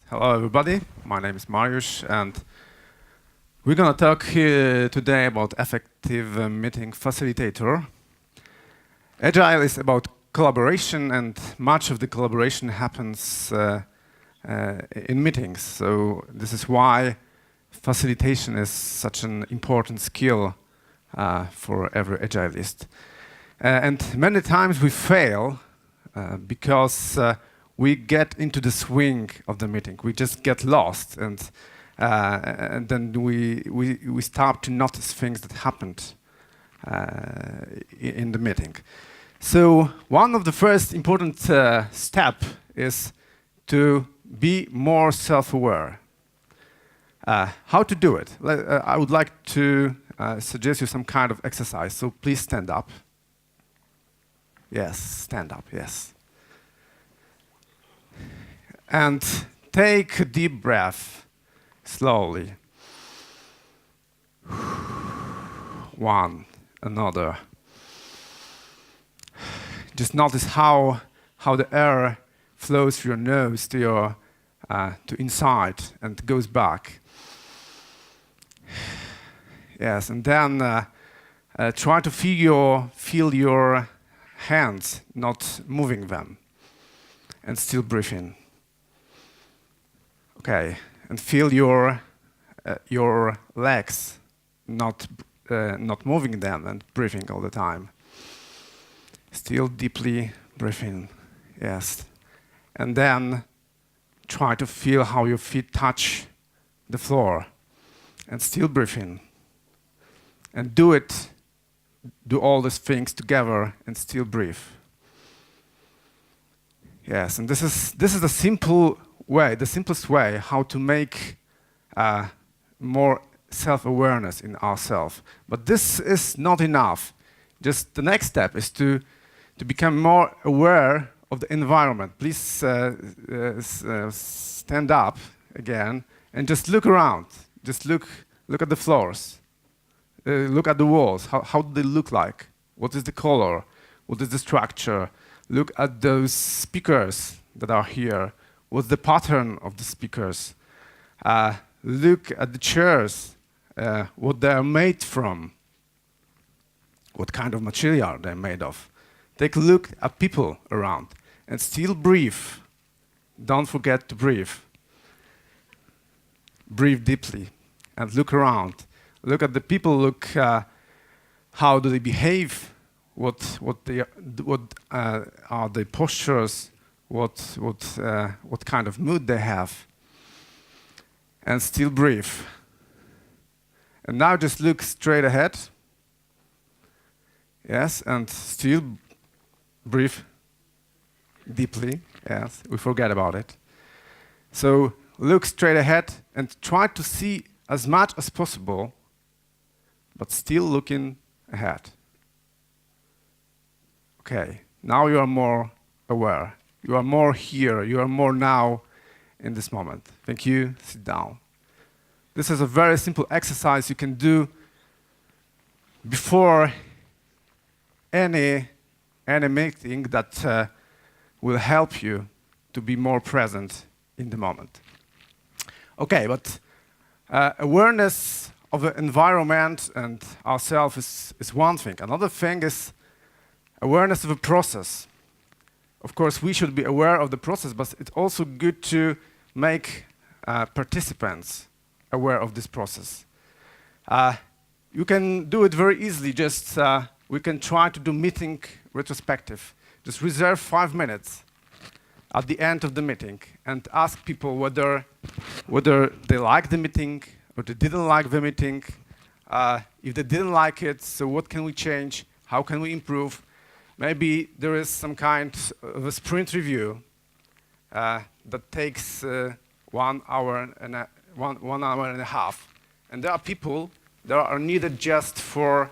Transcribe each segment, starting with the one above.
Hello everybody, my name is Mariusz and we're going to talk here today about effective meeting facilitator. Agile is about collaboration and much of the collaboration happens in meetings. So this is why facilitation is such an important skill for every Agilist. And many times we fail because we get into the swing of the meeting. We just get lost, and then we start to notice things that happened in the meeting. So one of the first important step is to be more self-aware. How to do it? I would like to suggest you some kind of exercise. So please stand up. Yes, stand up. Yes. And take a deep breath, slowly. One, another. Just notice how the air flows through your nose to your to inside and goes back. Yes, and then try to feel your hands, not moving them, and still breathe in. Okay, and feel your legs, not moving them and breathing all the time. Still deeply breathe in, yes. And then try to feel how your feet touch the floor, and still breathe in. And do all these things together and still breathe. Yes, and this is the simplest way how to make more self-awareness in ourselves. But this is not enough. Just the next step is to become more aware of the environment. Please stand up again and just look around. Just look at the floors. Look at the walls. How do they look like? What is the color? What is the structure? Look at those speakers that are here. What's the pattern of the speakers? Look at the chairs, what they are made from, what kind of material they're made of. Take a look at people around and still breathe. Don't forget to breathe. Breathe deeply and look around. Look at the people, look how do they behave, what are their postures, what kind of mood they have, and still breathe. And now just look straight ahead. Yes, and still breathe deeply. Yes, we forget about it. So look straight ahead and try to see as much as possible, but still looking ahead. Okay, now you are more aware. You are more here, you are more now in this moment. Thank you, sit down. This is a very simple exercise you can do before any meeting that will help you to be more present in the moment. Okay, but awareness of the environment and ourselves is one thing. Another thing is awareness of a process. Of course, we should be aware of the process, but it's also good to make participants aware of this process. You can do it very easily. Just we can try to do meeting retrospective. Just reserve 5 minutes at the end of the meeting and ask people whether they like the meeting or they didn't like the meeting. If they didn't like it, so what can we change? How can we improve? Maybe there is some kind of a sprint review that takes 1 hour and a half. And there are people that are needed just for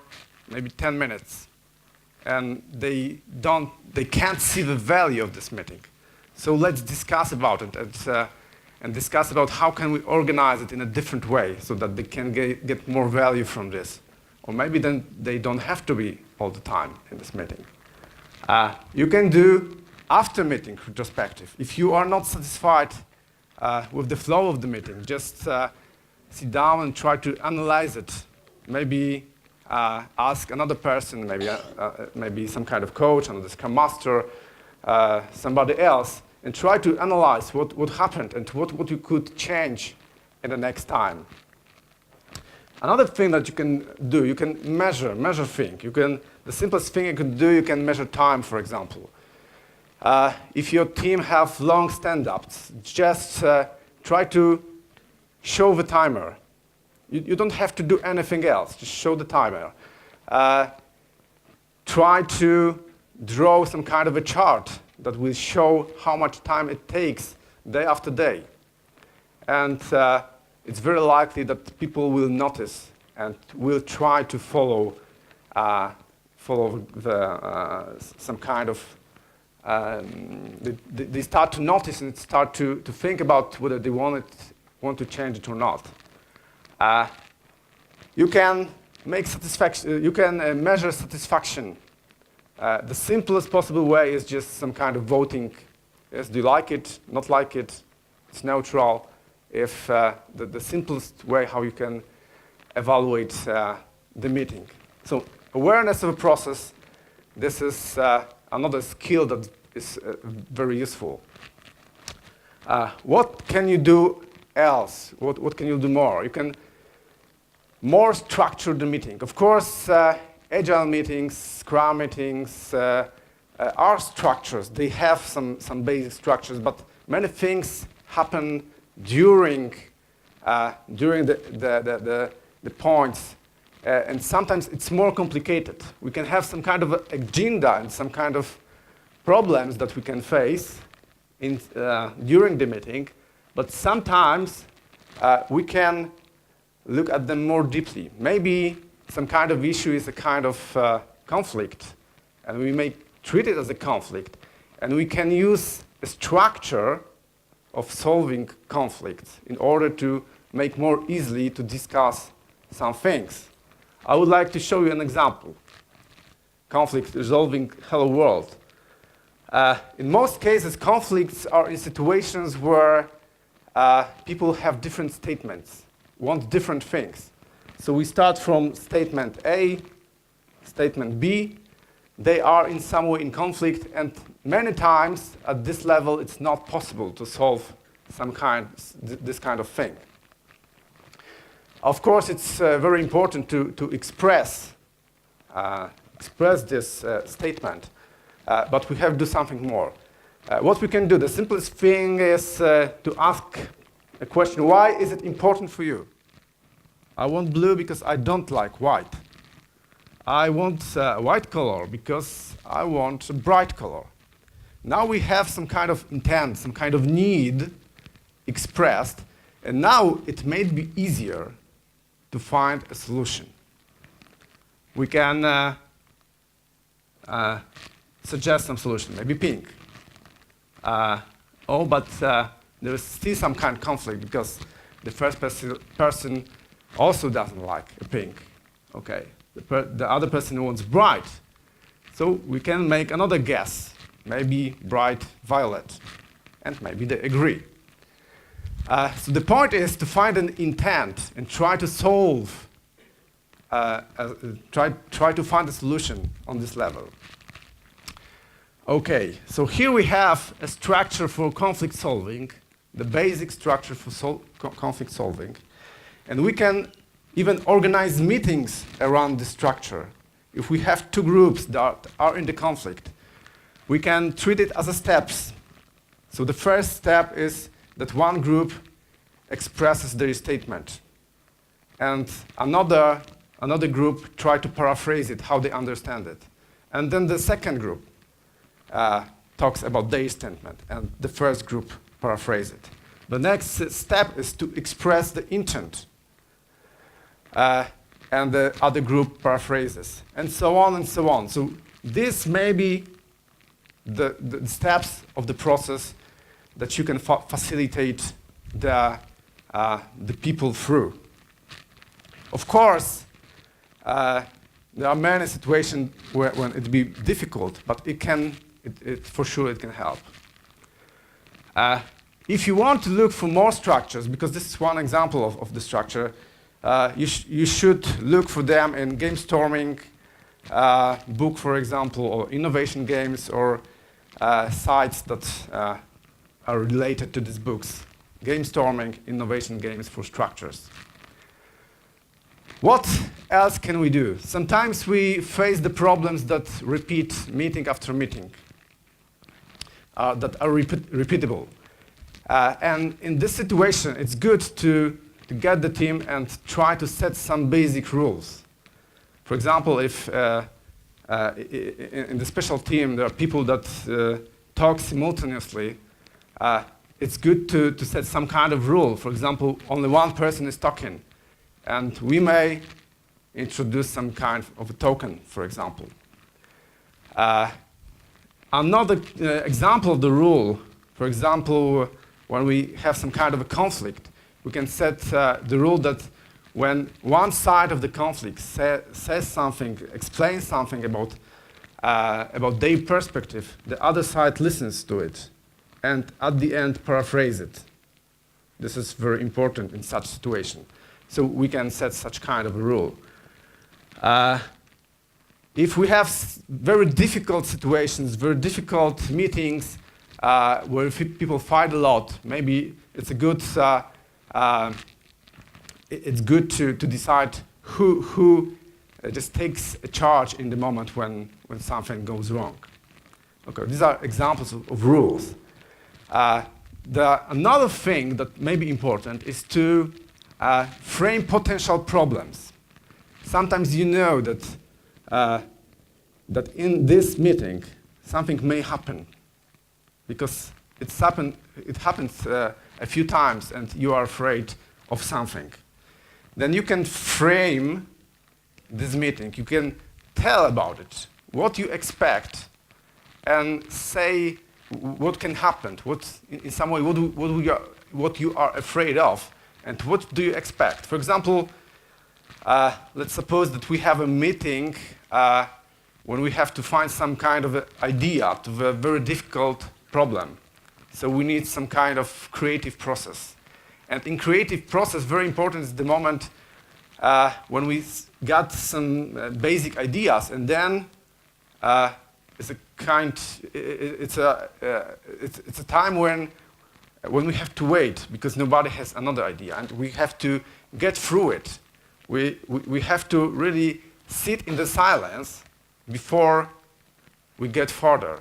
maybe 10 minutes. And they can't see the value of this meeting. So let's discuss about it and discuss about how can we organize it in a different way so that they can get more value from this. Or maybe then they don't have to be all the time in this meeting. You can do after meeting retrospective. If you are not satisfied with the flow of the meeting. Just sit down and try to analyze it. Maybe ask another person, maybe some kind of coach, another Scrum Master, somebody else, and try to analyze what happened and what you could change in the next time. Another thing that you can do, you can measure things. The simplest thing you can do, you can measure time, for example. If your team have long stand-ups, just try to show the timer. You don't have to do anything else, just show the timer. Try to draw some kind of a chart that will show how much time it takes day after day. And it's very likely that people will notice and will try to follow some kind of they start to notice and start to think about whether they want to change it or not. You can make satisfaction. You can measure satisfaction. The simplest possible way is just some kind of voting. Yes, do you like it? Not like it? It's neutral. If the simplest way how you can evaluate the meeting. So awareness of a process. This is another skill that is very useful. What can you do else? What can you do more? You can more structure the meeting. Of course, agile meetings, Scrum meetings are structures. They have some basic structures, but many things happen during the points. And sometimes it's more complicated. We can have some kind of agenda and some kind of problems that we can face during the meeting, but sometimes we can look at them more deeply. Maybe some kind of issue is a kind of conflict, and we may treat it as a conflict, and we can use a structure of solving conflicts in order to make more easily to discuss some things. I would like to show you an example. Conflict resolving hello world. In most cases, conflicts are in situations where people have different statements, want different things. So we start from statement A, statement B. They are in some way in conflict, and many times at this level it's not possible to solve this kind of thing. Of course, it's very important to express this statement, but we have to do something more. What we can do, the simplest thing is to ask a question: why is it important for you? I want blue because I don't like white. I want white color because I want a bright color. Now we have some kind of intent, some kind of need expressed, and now it may be easier to find a solution. We can suggest some solution, maybe pink. But there is still some kind of conflict because the first person also doesn't like a pink. Okay, the other person wants bright. So we can make another guess, maybe bright violet, and maybe they agree. So the point is to find an intent and try to solve, try to find a solution on this level. Okay, so here we have a structure for conflict solving, the basic structure for conflict solving. And we can even organize meetings around this structure. If we have two groups that are in the conflict, we can treat it as a steps. So the first step is that one group expresses their statement, and another group try to paraphrase it, how they understand it. And then the second group talks about their statement, and the first group paraphrase it. The next step is to express the intent, and the other group paraphrases, and so on and so on. So this may be the steps of the process that you can facilitate the people through. Of course, there are many situations when it be difficult, but for sure it can help. if you want to look for more structures, because this is one example of the structure, you should look for them in game storming book, for example, or innovation games, or sites that are related to these books. Game storming, innovation games for structures. What else can we do? Sometimes we face the problems that repeat meeting after meeting, that are repeatable. And in this situation, it's good to get the team and try to set some basic rules. For example, if in the special team there are people that talk simultaneously, it's good to set some kind of rule. For example, only one person is talking. And we may introduce some kind of a token, for example. Another example of the rule, for example, when we have some kind of a conflict, we can set the rule that when one side of the conflict says something, explains something about their perspective, the other side listens to it, and at the end paraphrase it. This is very important in such situation. So we can set such kind of a rule. If we have very difficult situations, very difficult meetings where people fight a lot, maybe it's good to decide who just takes a charge in the moment when something goes wrong. Okay, these are examples of rules. Another thing that may be important is to frame potential problems. Sometimes you know that in this meeting something may happen because it happens a few times and you are afraid of something. Then you can frame this meeting. You can tell about it, what you expect, and say what can happen, in some way what you are afraid of. And what do you expect? For example, let's suppose that we have a meeting when we have to find some kind of idea to a very difficult problem. So we need some kind of creative process. And in creative process, very important is the moment when we got some basic ideas, and then it's a time when we have to wait because nobody has another idea, and we have to get through it. We have to really sit in the silence before we get further,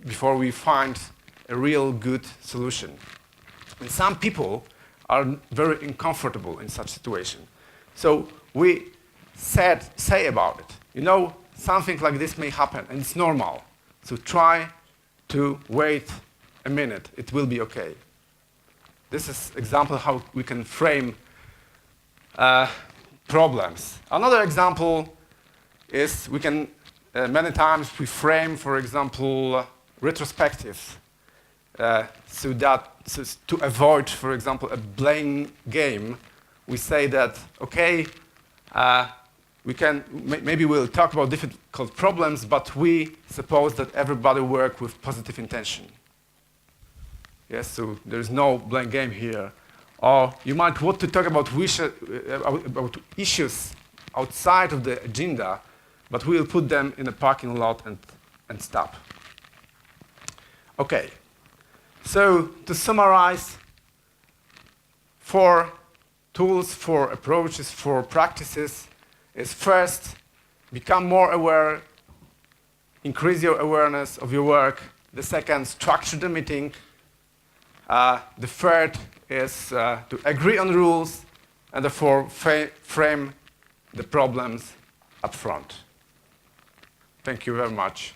before we find a real good solution. And some people are very uncomfortable in such situation. So we say about it. You know, something like this may happen, and it's normal. So try to wait a minute. It will be okay. This is example how we can frame problems. Another example is we can many times we frame, for example, retrospectives. So to avoid, for example, a blame game, we say that okay, maybe we'll talk about difficult problems, but we suppose that everybody work with positive intention. Yes, so there's no blame game here. Or you might want to talk about issues outside of the agenda, but we'll put them in a parking lot and stop. Okay, so to summarize, 4 tools, 4 approaches, 4 practices is first, become more aware, increase your awareness of your work. The second, structure the meeting. The third is to agree on rules, and the fourth, frame the problems up front. Thank you very much.